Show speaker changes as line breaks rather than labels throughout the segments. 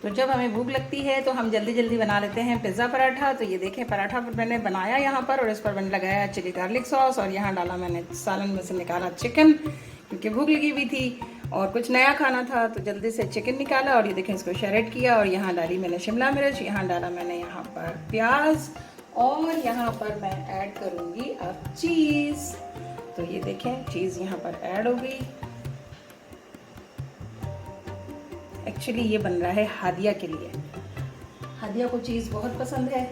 तो जब हमें भूख लगती है तो हम जल्दी जल्दी बना लेते हैं पिज़्ज़ा पराठा। तो ये देखें पराठा मैंने बनाया यहाँ पर, और इस पर मैंने लगाया चिली गार्लिक सॉस, और यहाँ डाला मैंने सालन में से निकाला चिकन, क्योंकि भूख लगी हुई थी और कुछ नया खाना था। तो जल्दी से चिकन निकाला और ये देखें इसको शरेड किया, और यहाँ डाली मैंने शिमला मिर्च, यहाँ डाला मैंने यहाँ पर प्याज, और यहाँ पर मैं ऐड करूँगी अब चीज़। तो ये देखें चीज़ यहाँ पर ऐड हो गई। एक्चुअली ये बन रहा है हादिया के लिए, हादिया को चीज़ बहुत पसंद है,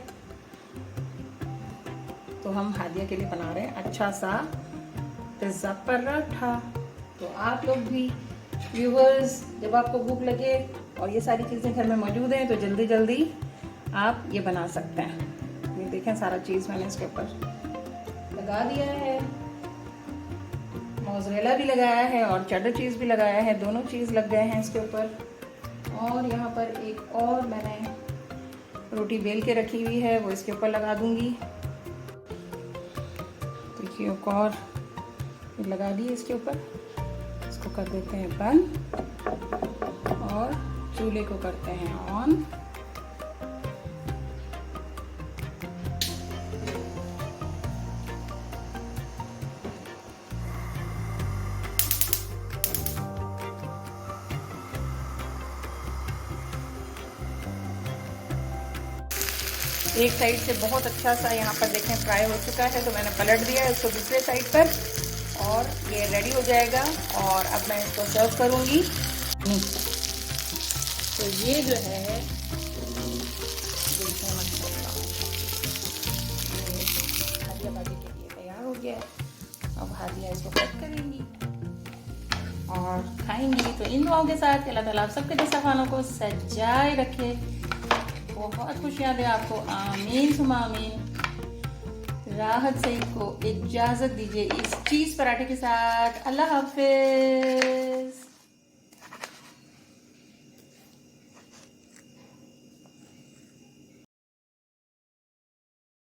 तो हम हादिया के लिए बना रहे हैं अच्छा सा पिज़्ज़ा पराठा। तो आप लोग भी व्यूवर्स, जब आपको भूख लगे और ये सारी चीज़ें घर में मौजूद हैं तो जल्दी जल्दी आप ये बना सकते हैं। ये देखें सारा चीज़ मैंने इसके ऊपर लगा दिया है, मोज़रेला भी लगाया है और चेडर चीज़ भी लगाया है, दोनों चीज़ लग गए हैं इसके ऊपर। और यहाँ पर एक और मैंने रोटी बेल के रखी हुई है, वो इसके ऊपर लगा दूंगी। तो ये एक और लगा दी इसके ऊपर, इसको कर देते हैं बंद और चूल्हे को करते हैं ऑन। एक साइड से बहुत अच्छा सा यहाँ पर देखें फ्राई हो चुका है, तो मैंने पलट दिया इसको दूसरे साइड पर, और ये रेडी हो जाएगा। और अब मैं इसको सर्व करूँगी। तो ये जो है हादिया बाजी के लिए तैयार हो गया है। अब हादिया इसको कट करेंगी और खाएंगी। तो इन दुआओं के साथ अल्लाह ताला आप सबके जैसा खानों को सजाए रखे, बहुत खुशियाँ दे आपको, आमीन सुमा आमीन। राहत सईद को इजाज़त दीजिए इस चीज़ पराठे के साथ। अल्लाह हाफिज़।